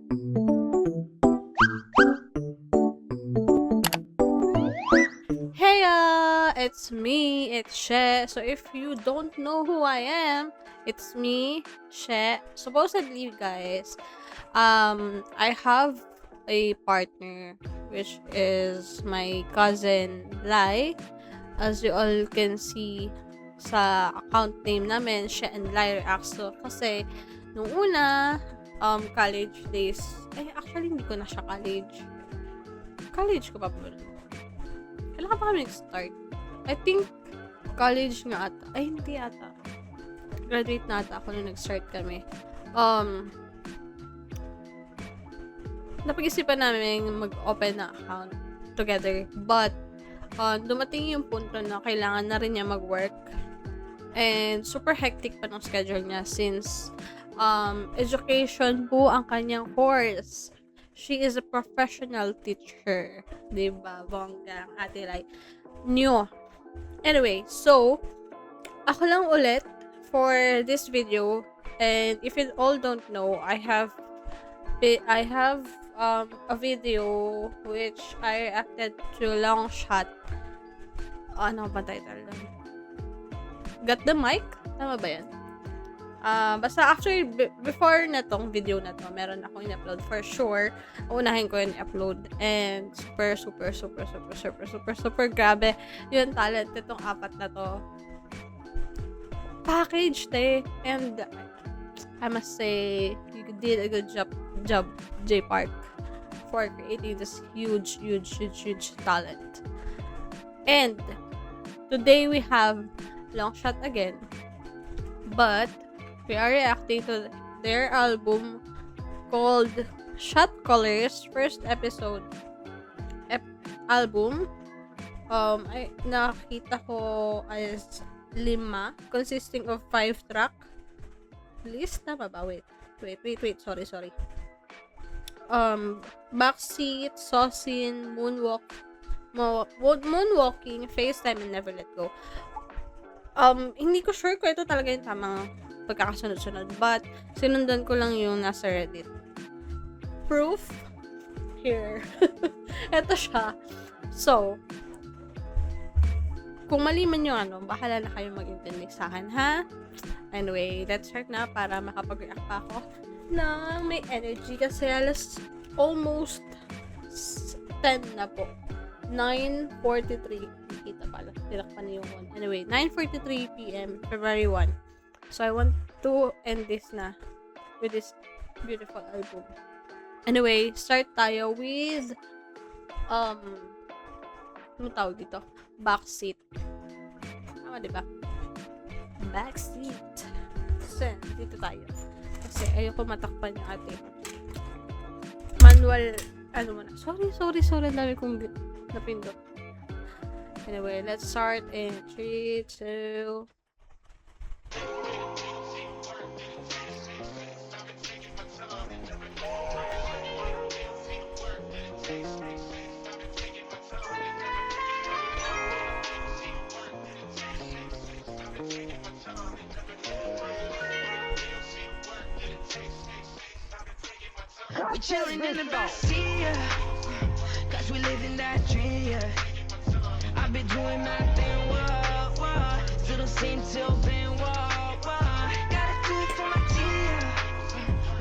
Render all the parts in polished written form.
Hey, it's me, it's She. So if you don't know who I am, it's me, She. Supposedly, guys, I have a partner, which is my cousin Lai. As you all can see sa account name namin, She and Lai Reacts. So, kasi, nung una, college days, actually, hindi ko na siya college. College ko pa po. Kailan ka ba kami nag-start? I think college nga ata. Ay, hindi ata. Graduate na ata ako nung nag-start kami. Napag-isipan namin mag-open na account together. But, dumating yung punto na kailangan na rin niya mag-work. And super hectic pa ng schedule niya since education po ang kanyang course. She is a professional teacher. Diba? Bongga ang ate Lai. New. Anyway, so, ako lang ulit for this video. And if you all don't know, I have a video which I reacted to Long Shot. Ano ba title lang? Got the mic? Tama ba yan? Basta actually, before na tong video na to, meron akong in-upload for sure. Unahin ko yung i-upload. And super grabe yung talent nitong apat na to. Packaged And I must say, you did a good job J Park, for creating this huge talent. And today we have Long Shot again. But we are reacting to their album called Shot Colors, first episode album. Ay nakita ko as 5, consisting of 5 track list. Tama ba? Wait. Sorry. Backseat, Saucin, Moonwalking, FaceTime, and Never Let Go. Hindi ko sure kung ito talaga yung tamang pagkakasunod-sunod, but sinundan ko lang yung nasa Reddit. Proof here. Ito siya. So, kung mali man yung bahala na kayo mag-intindi sa akin, ha? Anyway, let's start na para makapag-react pa ako na may energy kasi almost 10 na po. 9:43. Kita pala. Tinakpan niyo yung 1. Anyway, 9:43 p.m. February 1. So, I want to end this na with this beautiful album. Anyway, start tayo with ano tawag dito? Backseat. Tama, diba? Backseat. So, dito tayo. Kasi ayoko matakpan yung ating manual, Sorry, dami kong napindot. Anyway, let's start in 3, 2. We chillin' in the backseat, cause we live in that dream, yeah. I've been doing my thing, whoa. Still the same till then, whoa. Gotta do it for my team.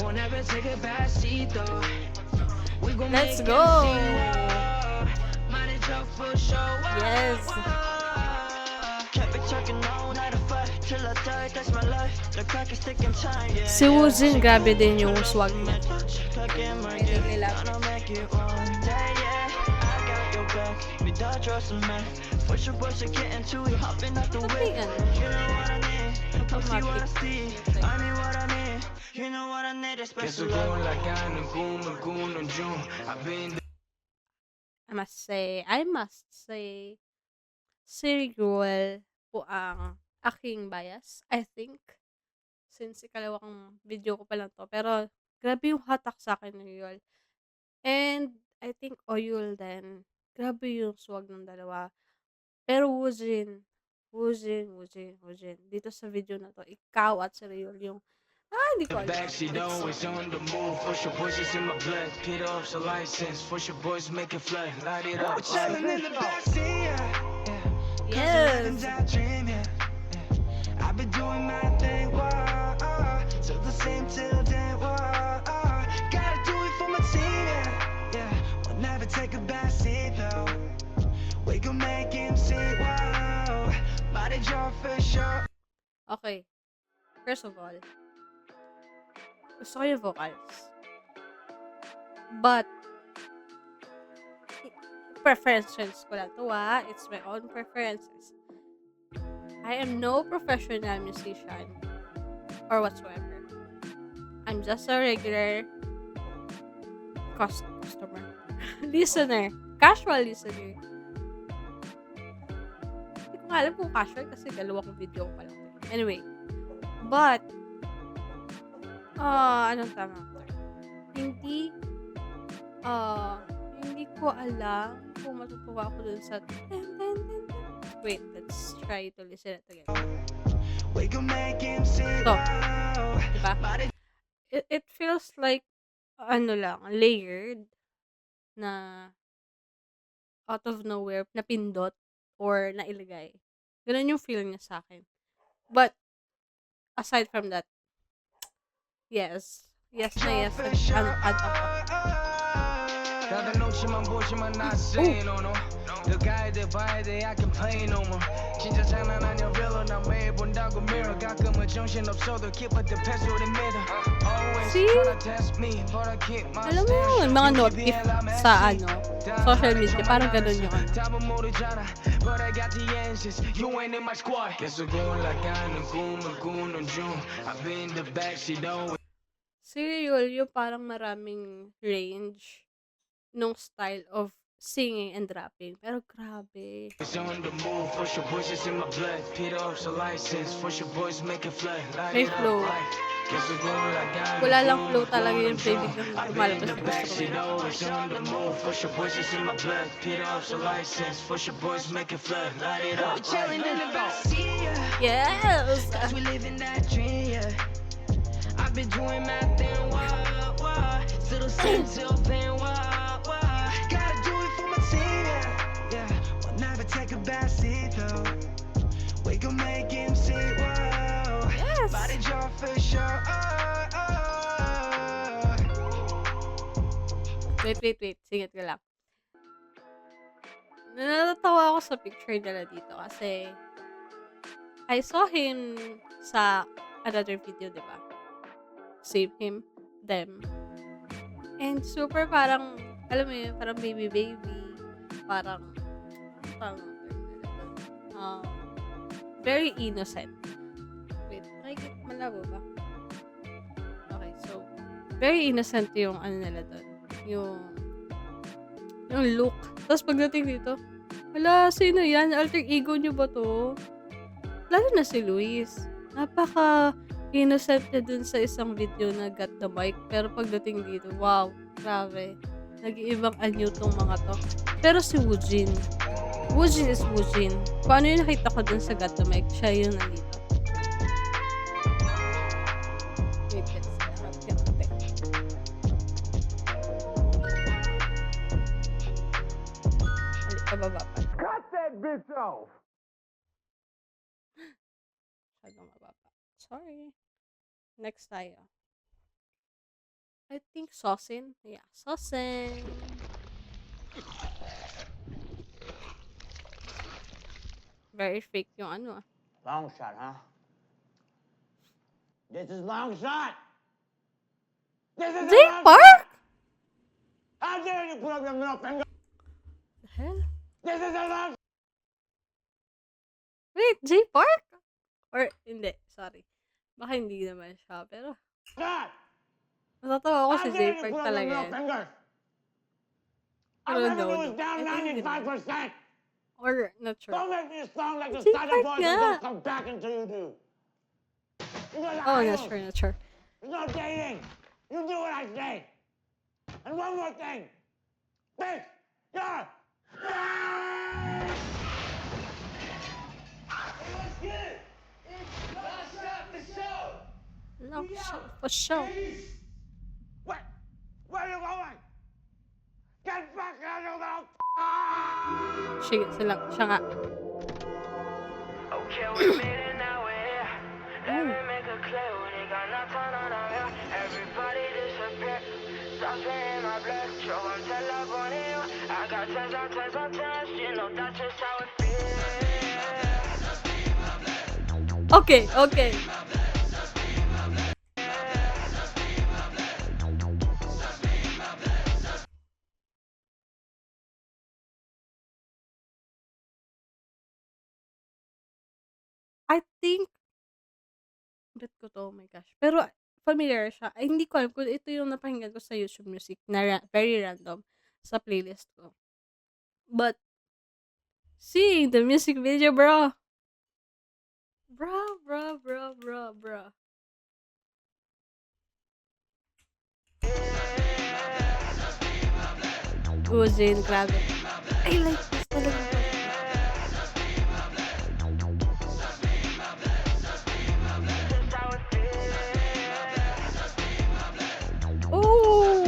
Won't ever take a backseat though. We gon' Let's make go. Might as well for sure. Yes. Traffic talking all night of fight till I die, that's my life. The clock is ticking time, yeah. Si Woojin, grabe din yung swag niya. I must say, si Rigol po ang aking bias, I think. Since ikalawang video ko pa lang to. Pero, grabe yung hatak sa akin ni Rigol. And, I think Oyul din. Grabe yung swag ng dalawa. Pero Woojin. Dito sa video na to, ikaw at si Rigol yung, Hindi ko The alam. backseat always on the move. For your boys, it's in my blood. Peter off's a license. For your boys, make it flood. Light it up. We're chilling in the backseat, yeah. Yes. That dream, yeah. I've been doing my thing, whoa. Till the same till then, whoa. Gotta do it for my team, yeah. We'll never take a backseat, though. We gon' make him see, whoa. Body draw for sure. Okay. First of all, gusto ko yung vocals. But, preferences ko lang to, It's my own preferences. I am no professional musician or whatsoever. I'm just a regular customer. Listener. Casual listener. Hindi ko nga alam kung casual kasi dalawang video ko pa lang. Anyway. But, anong tama ko? Hindi ko alam kung matutuwa ako dun sa wait, let's try to listen it again. Ito. Diba? It feels like, layered na out of nowhere, napindot or nailagay. Ganun yung feel niya sa akin. But, aside from that, yes. Yes na yes. Cada noche man 보지만 나세요 no 너 가야 돼 봐야 돼 I can play no more 진짜 장난 아니야 real 나 매일 본다고 mirror 가끔은 정신 없어도 keep it the past with the middle always tryna test me but I keep my alam mo yung mga notif sa social media parang ganun yung 답은 모르잖아 but I got the answers you ain't in my squad 계속 올라가는 꿈을 꾸는 중 I've been the backseat always si Yulio parang maraming range nung style of singing and rapping. Pero grabe. May flow. Wala lang flow talaga yung baby kong lumalabas ng yes! I've been doing my thing, till the same till then, gotta do it for my team, yeah. We'll never take a backseat, though. We gon' make him see, whoa. Yes. Body draw for sure. Wait. Singit ko lang. Natatawa ako sa picture nila dito kasi I saw him sa another video, di ba? Save him, them. And super parang, alam mo yun, parang baby, parang very innocent. Wait, nakikita, malabo ba? Okay, so, very innocent yung nila doon. Yung look. Tapos pagdating dito, wala, sino yan? Alter ego nyo ba to? Lalo na si Luis. Innocent na dun sa isang video na got the mic. Pero pagdating dito, wow, grabe. Nag-iibang anyo tong mga to. Pero si Woojin is Woojin. Kung ano yung nakita ko dun sa got the mic, siya yung nandito. Wait, let's harap yung ate. Halit ka baba pa. Cut that bitch off! Masyadong mababa. Sorry. Next tayo. I think Sosin. Yeah, Sosin. Very fake yung Long shot, huh? This is long shot! This is Jay Park? How dare you put up your middle finger? The hell? This is a long Wait, Jay Park? Or, hindi. Sorry. Baka hindi naman siya, pero shot! natatawa ako How si dare Jay you Park put up your talaga middle yan. finger? Pero Our no, revenue no. is down I think hindi. 95%! Or, not sure. Don't make me sound like the Jay Santa Park Boys nga. and don't come back until you do. You guys Oh, are not idols. sure. There's no dating. You do what I say. And one more thing. Bitch, yeah. No, for sure. What? Where are you going? Get back out of the Siya nga. Okay, we made it now, we're here. Let me make it clear, we got nothing on our here. Everybody disappear. Stop saying my blood, show them tell up on you. I got tens on tens on tens, you know that's just how it feels. Okay. I think bet ko 'to, oh my gosh. Pero familiar siya. Ay, hindi ko alam kung ito yung napakinggan ko sa YouTube Music na very random sa playlist ko. But seeing the music video, bro. Bro. Uzin, grabe. I like this talaga. Oh!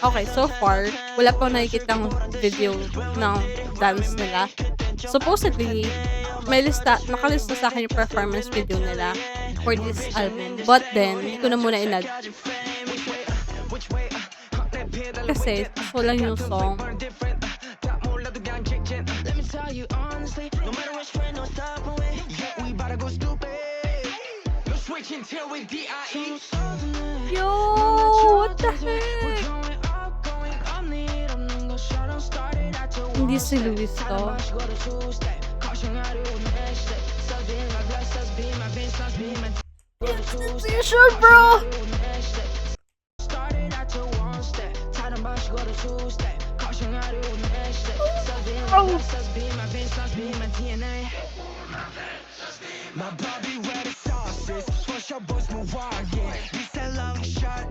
Okay, so far, wala pa nakikitang video ng dance nila. Supposedly, nakalista sa akin yung performance video nila for this album. But then, hindi ko na muna inad. Kasi, gusto lang yung song. Let me tell you honestly, no matter which way, no stopping way. Yeah, we bout to go stupid. No switching till we D.I.E. Yo! What the heck? Hindi si Luis to. Institution, bro! Oh! My Bobby red sauces, push your boys move on, yeah. This a long shot,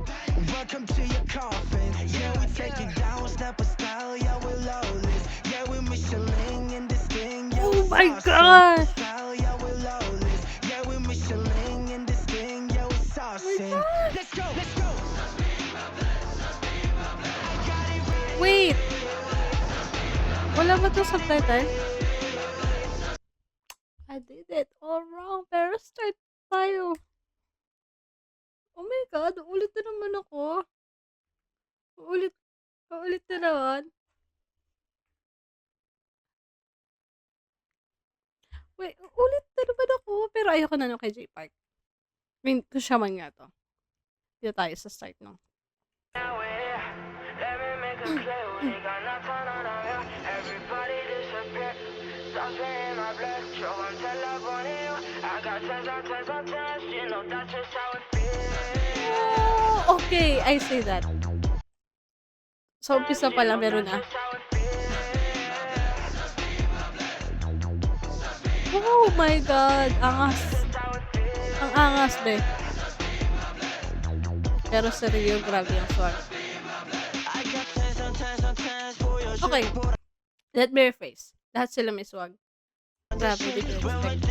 welcome to your coffin. Yeah, we take it down, step of style, yeah, we're lawless. Yeah, we're Michelin in this thing, yeah, Oh my gosh! style, yeah, we're lawless. Yeah, we're Michelin in this thing, yeah, we're saucing. Let's go. Wait! Wala ba 'to subtitle? I did it all wrong. Pero start tayo. Oh my God, ulit na naman ako. Ulit na naman. Wait, ulit na naman ako. Pero ayoko na nung kay J Park. I mean, kung siya man nga to. Dito tayo sa start no. Everybody disappear. Stop saying my blood, show them tell up on you. I got tens on tens, you know that's just how it feels. Oh, okay, I say that. Sa umpisa pa lang meron na. Oh my God, angas. Ang angas, be. Pero seryo, grabe ang swag. Okay, let me rephrase. Lahat sila may swag. Grabe, di ko expect.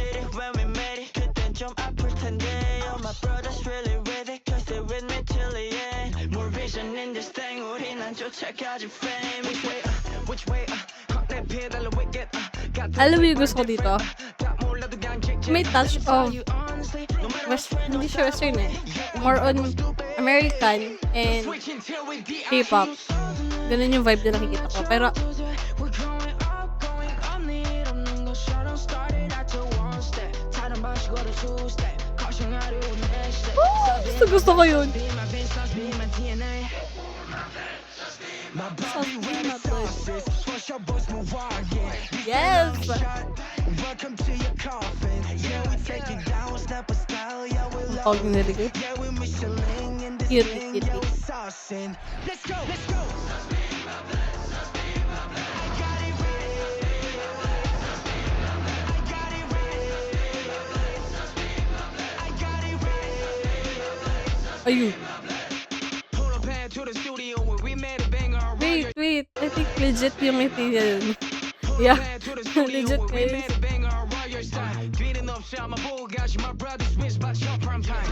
Alam mo yung gusto ko dito? May touch of hindi siya Western eh. More on American and K-pop. Ganun yung vibe na nakikita ko. Pero gusto ko yun. Yes! Ang narinig. Cute. Ayun. Wait. I think legit yung ngiti niya yun. Yeah. Legit guys. about your prime time.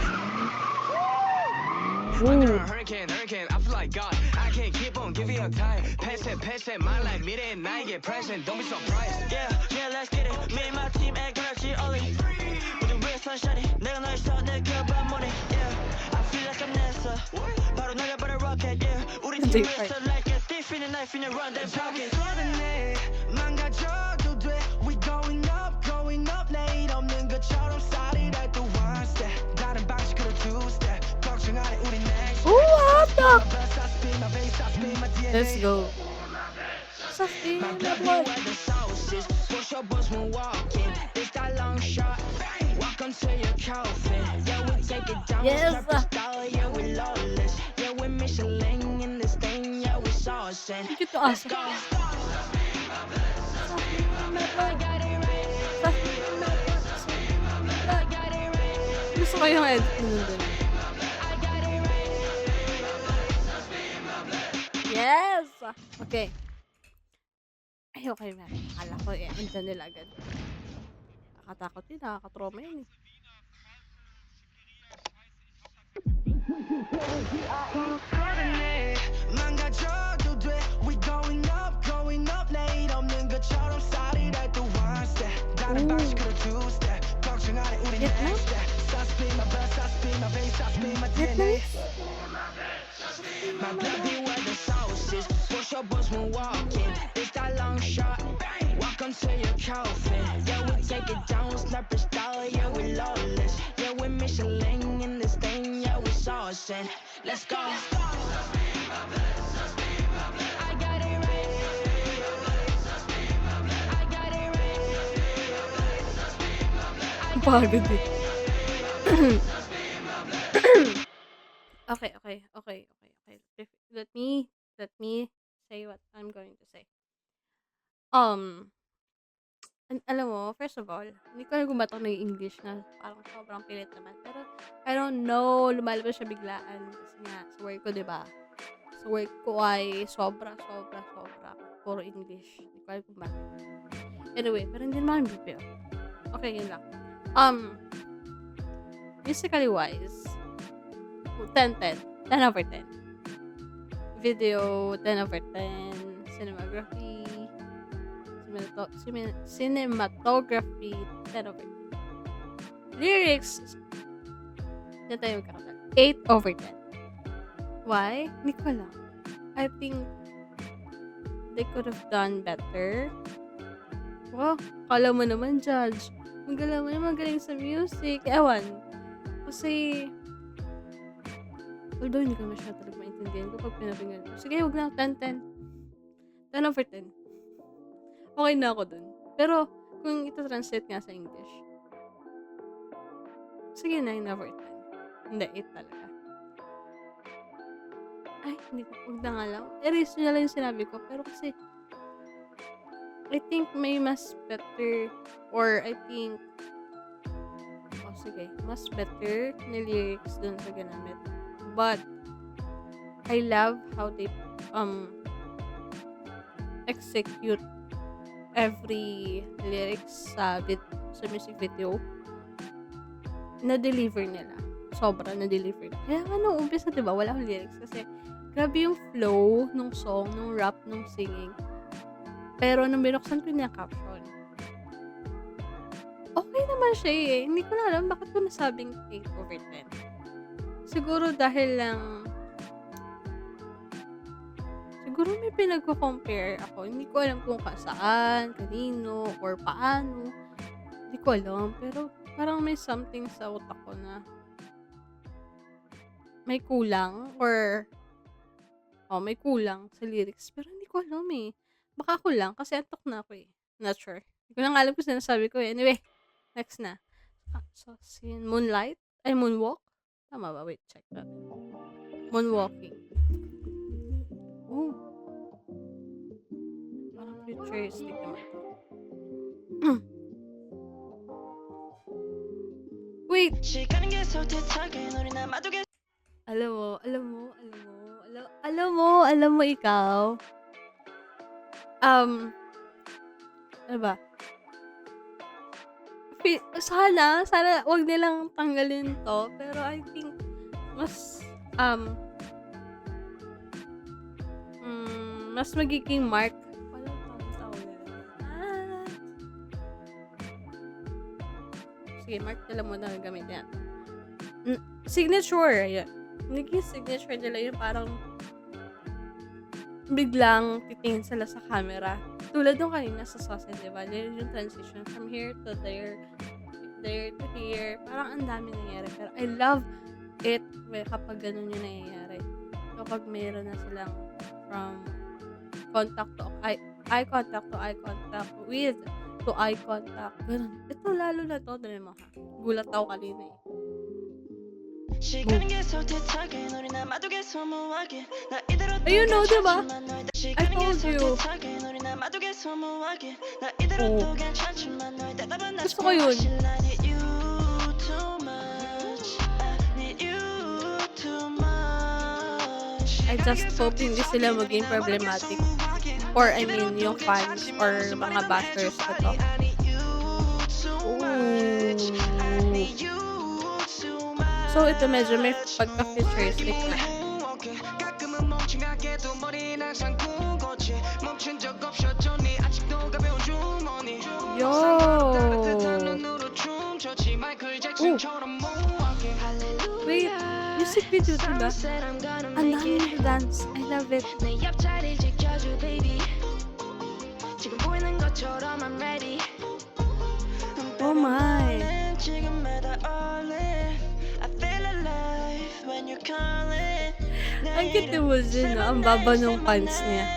Under a hurricane, I feel like God. I can't keep on giving you time. Pass it, my life, midday night, get present, don't be surprised. Yeah, let's get it. Me and my team at Galaxy only. 우리 위해서 shining. 내가 널 써, 느껴봐 morning. Yeah, I feel like I'm NASA. 바로 날려버려 rocket. Yeah, 우리 팀 있어 like a thief in the knife in the run that pocket. 망가져도 돼. We going up. 내일 없는 것처럼 solid at the one step. 다른 방식으로 two step. 걱정 안 해, 우리 next. What the? My best, I spin my bass, I spin my DNA. Let's go. Sustain My the blood be blood. where the sauce is. Push your bus when walking. It's that long shot. Welcome to your coffin. Yeah, we take it down. Yes. Slap the style. Yeah, we lawless. Yeah, we Michelin in this thing. Yeah, we saucing. Thank you to us. Go. Gusto ko yung edit mo dun. Yes! Okay. Ay, okay na. Akala ko andyan nila agad. Nakakatakot yun. Nakakatrauma yun eh. 망가져도 돼. We going up. 내일 없는 것처럼 solid at the one step. 다른 방식으로 two step. 걱정 안 해, 우리 next step. I spin my best, I spin my bass, I spin my DNA. My blood be where the sauce is. Push your bus when walking. It's that long shot. Welcome to your coffin. Yeah, we take it down, sniper style. Yeah, we lawless. Yeah, we Michelin in this thing. Yeah, we saucing. Let's go. I got it right. I got it right. Pagod eh. Okay. Let me say what I'm going to say. Alam mo, first of all, hindi ko alam kung ba't ako nag-English na parang sobrang pilit naman. Pero, I don't know, lumalabas siya biglaan. Kasi nga, sa work ko, diba? Sa work ko ay sobra. Puro English. Hindi ko alam kung bakit. Anyway, pero hindi naman BPO. Okay, yun lang. Musically wise, 10 over 10. Video, 10 over 10. Cinematography, cinematography, 10 over 10. Lyrics, yan tayo magkakasal. 8 over 10. Why? Hindi ko alam. I think they could have done better. Wow, kala mo naman, Judge. Magaling mo naman, magaling sa music. Ewan. Kasi, although hindi ko masyadong talaga maintindihan kapag pinapinggan ko. Sige, huwag na. 10. 10 over 10. Okay na ako dun. Pero, kung ito-translate nga sa English, sige, 9 over 10. Hindi, 8 talaga. Ay, hindi ko. Huwag na nga lang. Erase nyo na lang yung sinabi ko. Pero kasi, I think may mas better, or I think, sige, mas better na lyrics dun sa ginamit. But, I love how they, execute every lyrics sa music video. Na-deliver nila. Sobra na-deliver. Kaya nga nung umpisa, diba, wala akong lyrics kasi grabe yung flow nung song, nung rap, nung singing. Pero nung binuksan ko niya caption, okay naman siya eh. Hindi ko na alam bakit ko nasabing 8 over 10. Siguro dahil lang siguro may pinagko-compare ako. Hindi ko alam kung saan, kanino, or paano. Hindi ko alam. Pero parang may something sa utak ko na may kulang or may kulang sa lyrics. Pero hindi ko alam eh. Baka ako lang kasi antok na ako eh. Not sure. Hindi ko lang alam kung sinasabi ko eh. Anyway, next na. So, Moonlight? Ay, Moonwalk? Tama ba? Wait, check that. Moonwalking. Oh. Parang futuristic naman. Wait! Alam mo ikaw. Ano ba? Sana wag nilang tanggalin 'to, pero I think mas, mas magiging mark walang tawag nila. Sige, mark na lang muna ang gamitin natin. Signature, ayan. Naging signature nila yung parang biglang titingin sila sa camera. Tulad nung kanina sa sausage, di ba? Yung transition from here to there, there to here. Parang ang dami nangyayari. Pero I love it kapag ganun yung nangyayari. Kapag mayroon na silang from contact to eye contact to eye contact with to eye contact. Ganun. Ito lalo na to. Dali mo ha. Gulat ako kanina eh. Ayun no, diba? I told you. Oh. Gusto ko yun. I just hope hindi sila maging problematic. Or I mean, yung fans or mga bashers ko to. So, ito medyo may pagka-futuristic na. Yo! Wait, music video to ba? Ang dami ng dance. I love it. Oh my! Ang cute mo din, no? Ang baba ng pants niya.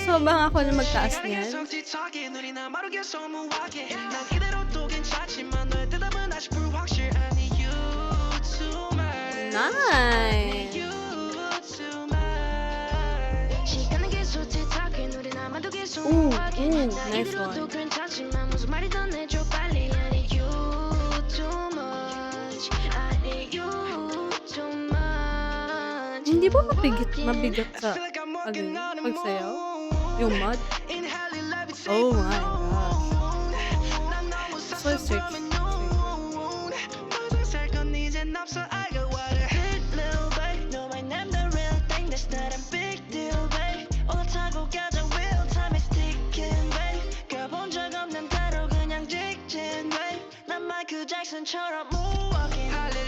So, bang ako na magtaas niyan? Nice! Ooh, nice one. Hindi ba mabigat sa pagsayaw? Yung mud? Oh my gosh. So search.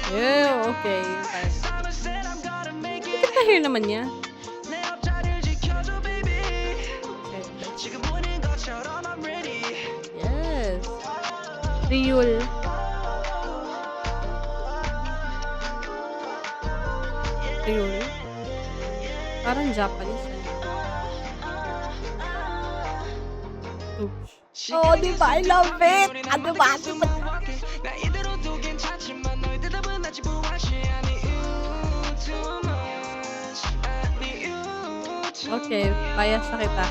Yeah, okay. Bakit na-hear naman niya? Yes. Ryul. Ryul? Parang Japanese. Oops. Oh, diba? I love it! Ano ba? Okay, bias na kita.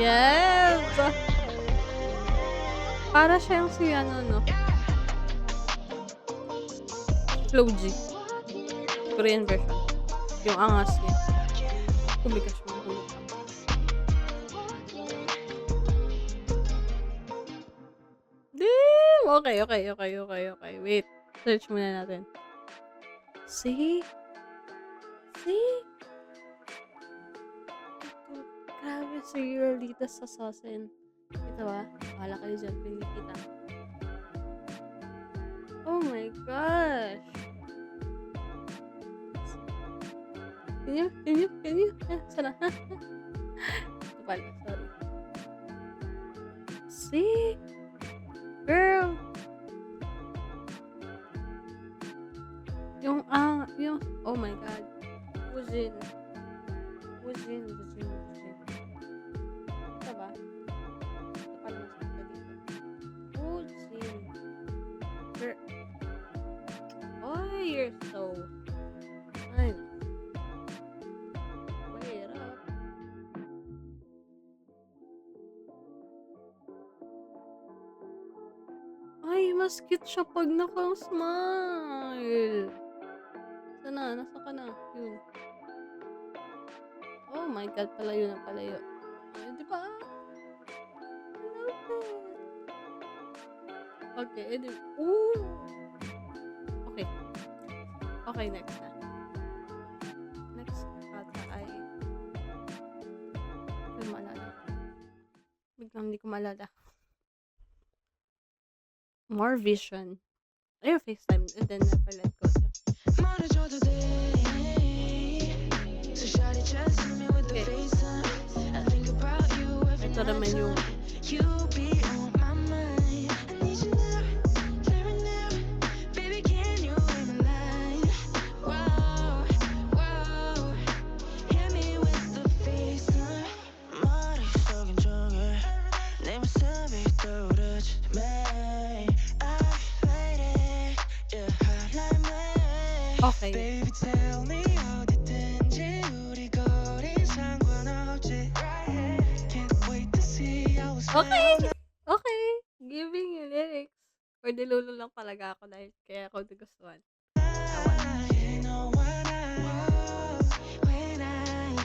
Yes! Para siyang si no? Flow G. Korean version. Yung angas niya. Kumikas mo. Damn! Okay. Wait. Search muna natin. See? Grabe si Lolita sa Sasen. Kita ba? Bahala kayo dyan. Pinikita. Oh my gosh. Can you? Sana. Ito pala, sorry. See? Girl. Yung, oh my god. Wujin. Ito ba? Ito pala mas dito. Wujin. Girl. Oh, you're so... Ay. Ay, mas cute siya pag naka-smile. Saan na? Nasa ka na? Yun. Oh my God, palayo na palayo. Ay, di ba? I love it. Okay, anyway. Ooh! Okay. Okay, next na. Next ata ay... Hindi ko maalala. Biglang hindi ko maalala. More vision. Ayun, FaceTime. And then, let go. 말해줘도 돼. So shawty just hit me with the Okay. FaceTime. I think about you every Ito naman night yung... time. You be on my mind. I need you now, very now. Baby, can you read my line? Whoa, whoa. Hit me with the FaceTime. 머릿속엔 종일 내 모습이 떠오르지 매일. I've waited, yeah, hotline bling. Okay. Baby, tell me 어디든지 우리 거리 상관없지. Can't wait to see how it's Okay! Okay! Giving you lyrics. Or nilulo lang talaga ako dahil kaya ako nagustuhan. You know when I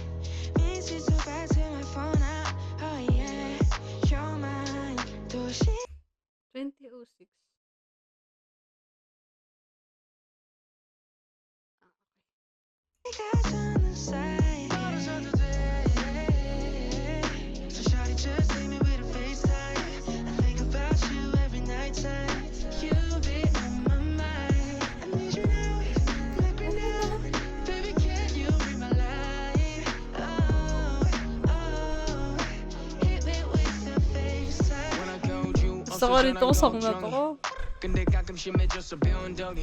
miss you so bad to my phone out. Oh yeah, you're mine. 도시 2006. 가져는 사이. 멀어져도 돼. So shawty just hit me with a FaceTime. I think about you every night time. You be on my mind. I need you now, like right now. Baby, can you read my line? Oh, oh. Hit me with the FaceTime. When I called you, Gusto ko rin tong song na to. 근데 가끔 심해져서 변덕이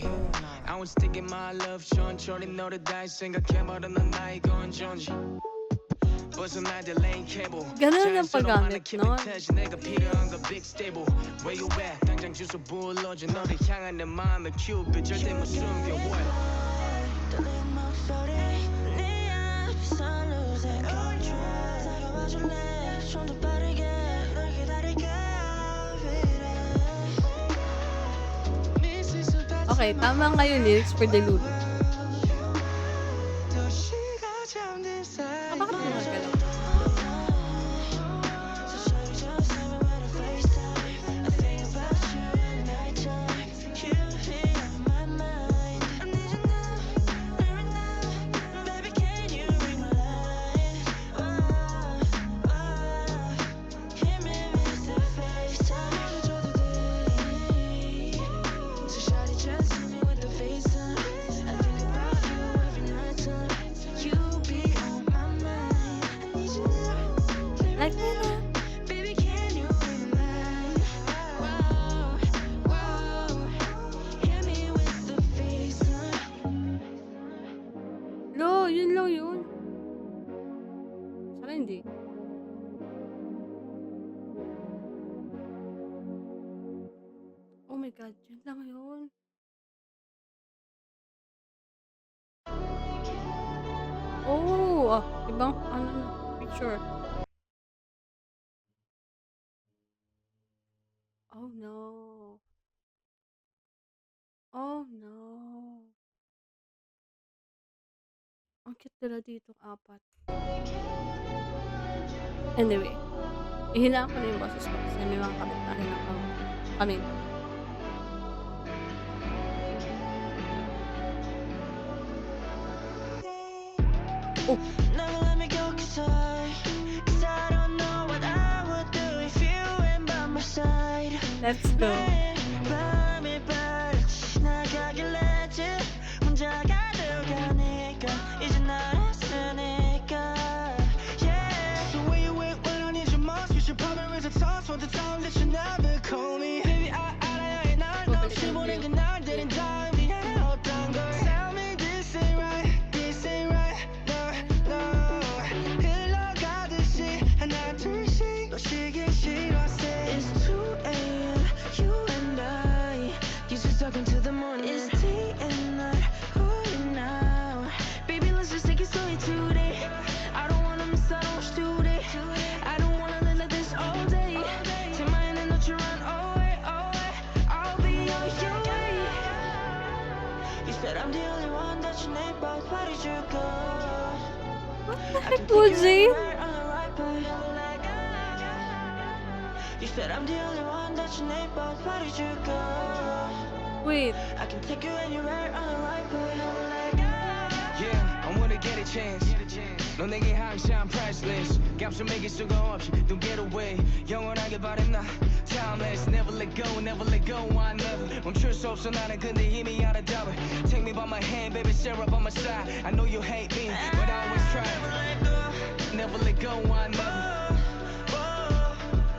I was thinking my love 천천히 너를 다시 생각해버려 난 나의 건전지 벗어날 때 lane cable Ganun ang paggamit nun. 내가 필요한 건 big stable Where you at 당장 주소 불러줘 너를 향한 내 마음의 큐빅 절대 못 숨겨 what 떨리는 목소리 네 앞에서 losing control 다가와줄래 좀 더 빠르게 널 기다릴게 Okay, tama nga yung lyrics for Delulu. Ah, bakit mo nagalaw? Like me na. Baby, can you read my line? Whoa, whoa. Hit me with the FaceTime. Lo, yun lang yun. Sana hindi. Oh my God, yun lang yun. Oh, ibang ano na, picture. Oh no. Oh no. Ang cute nila dito, apat. Anyway, ihinaan ko na yung boses ko kasi may mga kabit na rin ako kami. Oh, Never let me go, 'cause I don't know what I would do if you weren't by my side. let's go. 밤이 빨리 나가길래 했지. 혼자가 되어가니까 이제 알았으니까. Yeah, the way you went when I need you most. You should probably raise a toast for the time that you never call me. Baby, 알아야 해 날 없이 보낸 그날들은 다 미안해 어떤 걸. Tell me this ain't right, this ain't right. No, 흘러가듯이 하나 둘씩 놓치기 싫어. Say it's 2 a.m. You and What the I heck, can take you Woozy? anywhere on the right, but never let go. You said I'm the only one that you need, but why did you go? Wait. I can take you anywhere on the right, but never let go. Yeah, I wanna get a chance. 너 내게 항상 priceless. 값을 매길 수가 없이 don't get away. 영원하게 바랬나? Timeless, never let go, I never. 멈출 수 없어 나는 근데 이미 알아 답을. Take me by my hand, baby, stare up on my side. I know you hate me, but I always try. Never let go, I never.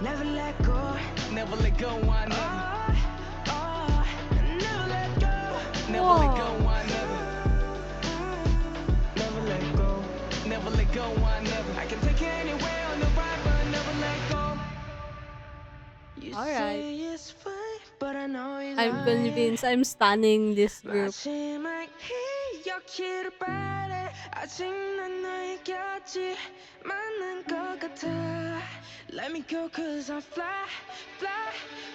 Never let go, never let go, I never. Never let go, never let go, I never. Never let go, never let go, I never. I can take you anywhere on the right, but never let go. You Alright. say it's fine, but I know it's I'm convinced I'm stunning this group. 마지막 기억을 바래 아직 난 너의 곁이 만난 것 같아. Let me go cause I fly, fly,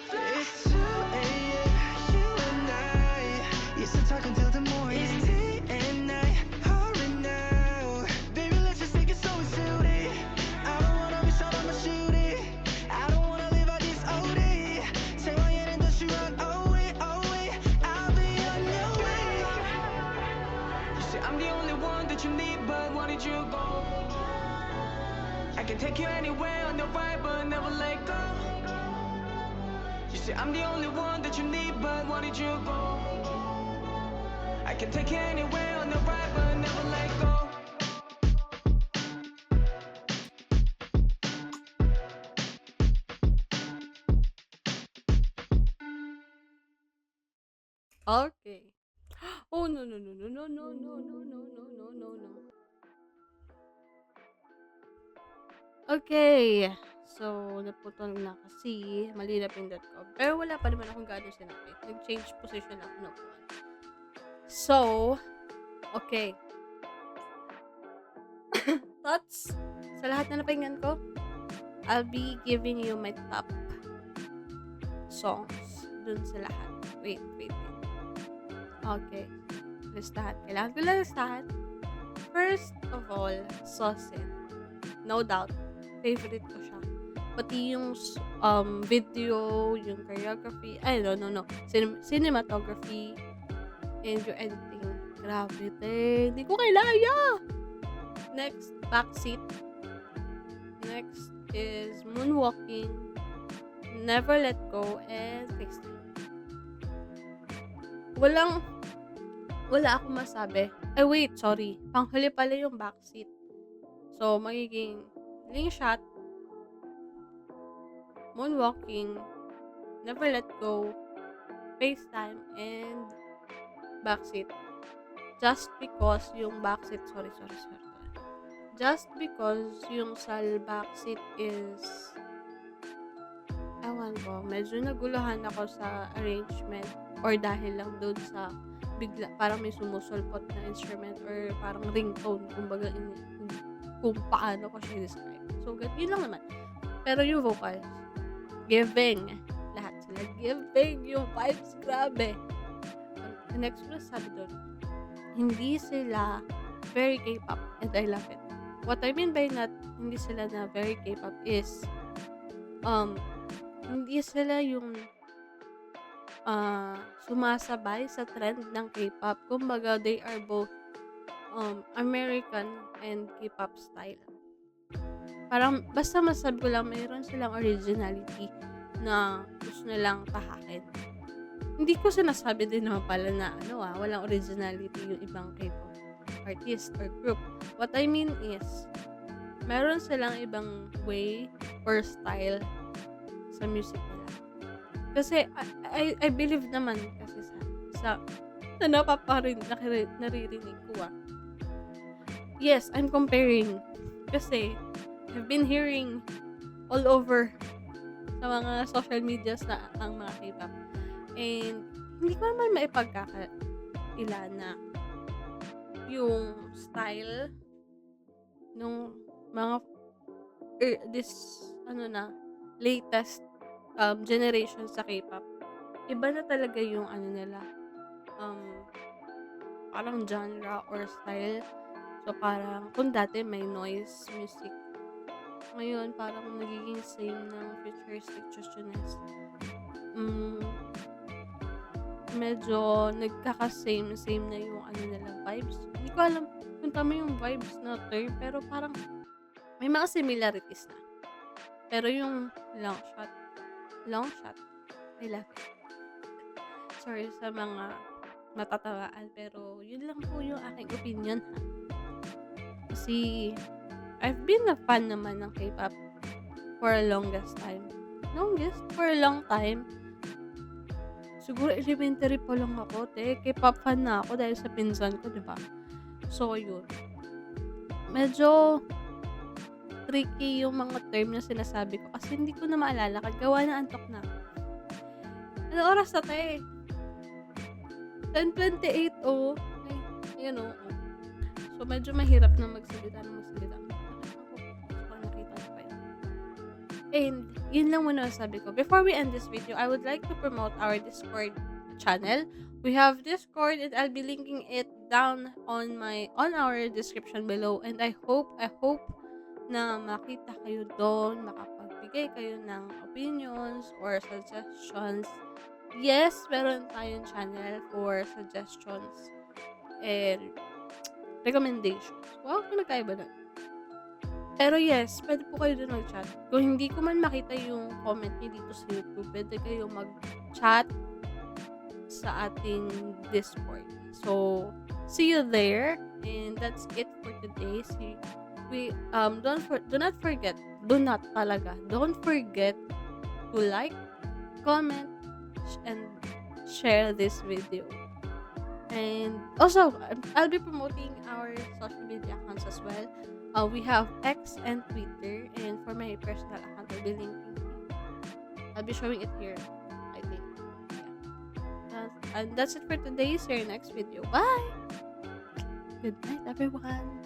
fly. It's 2 a.m. you and I used to talk until the morning. It's day and night, hurry now. Baby, let's just take it slow and slowly. I don't wanna miss out on my shooting. I don't wanna live out this OD. 생활의 industry run away, away. I'll be on your way. You say I'm the only one that you need, but why did you go? I can take you anywhere on the right, but never let go. You say I'm the only one that you need, but why did you go? I can take you anywhere on the right, but never let go. Okay. Oh, no, no, no, no, no, no, no, no, no, no, no, no, no. Okay. So, naputol na kasi mali na pindot ko. Pero wala pa naman akong gano'ng sinapit. Nag-change position ako na upuan. So, okay. Thoughts? Sa lahat na napakinggan ko, I'll be giving you my top songs dun sa lahat. Wait. Okay. Listahan. Kailangan ko lang listahan. First of all, Saucin. No doubt. Favorite ko siya. Pati yung video, yung choreography, no. Cinematography, and yung editing. Grabe, te. Hindi ko kailangan. Next, Backseat. Next is Moonwalking, Never Let Go, and FaceTime. Wala akong masabi. Wait, sorry. Panghuli pala yung Backseat. So, magiging Slingshot, Moonwalking, Never Let Go, FaceTime, and Backseat. Just because yung Backseat, sorry. Just because yung sa Backseat is, ewan ko, medyo naguluhan ako sa arrangement or dahil lang doon sa bigla, parang may sumusulpot na instrument or parang ringtone, kumbaga kung paano ko siya describe. So, yun lang naman. Pero yung vocals, giving. Lahat sila giving. Yung vibes, grabe. The next ko na sabi doon, hindi sila very K-pop and I love it. What I mean by not, hindi sila na very K-pop is, hindi sila yung sumasabay sa trend ng K-pop. Kumbaga, they are both American and K-pop style. Parang, basta masabi ko lang, mayroon silang originality na gusto nilang tahakin. Hindi ko sinasabi din naman pala na, walang originality yung ibang K-pop artist or group. What I mean is, meron silang ibang way or style sa music nila. Kasi, I believe naman kasi sa naririnig ko Yes, I'm comparing. Kasi, I've been hearing all over sa mga social medias na ang mga K-pop. And, hindi ko naman maipagkakaila na yung style nung mga latest generation sa K-pop. Iba na talaga yung nila, parang genre or style So, parang kung dati may noise music, ngayon parang nagiging same ng futuristic Chuchunes. Medyo nagkaka-same na yung ano nila, vibes. Hindi ko alam kung tama yung vibes na term, pero parang may mga similarities na. Pero yung long shot, I love it. Sorry sa mga matatawaan, pero yun lang po yung aking opinion ha. Kasi I've been a fan naman ng K-pop for a longest time. For a long time. Siguro elementary pa lang ako, K-pop fan na ako dahil sa pinsan ko, 'di ba? So, yun. Medyo tricky yung mga term na sinasabi ko kasi hindi ko na maalala kagawa na antok na. Ano oras na 10:28 oh. Ay, ayun oh. So, medyo mahirap na magsalita. Nakita ko pa yun. And, yun lang muna sabi ko. Before we end this video, I would like to promote our Discord channel. We have Discord and I'll be linking it down on our description below. And I hope na makita kayo doon, makapagbigay kayo ng opinions or suggestions. Yes, meron tayong channel for suggestions and recommendations. Wow, pinagkaiba na. Pero yes, pwede po kayo doon mag-chat. Kung hindi ko man makita yung comment niyo dito sa YouTube, pwede kayo mag-chat sa ating Discord. So, see you there. And that's it for today. Don't forget to like, comment, and share this video. And also, I'll be promoting our social media accounts as well. We have X and Twitter, and for my personal account, I'll be showing it here, I think. Yeah. And that's it for today. See you next video. Bye! Good night, everyone!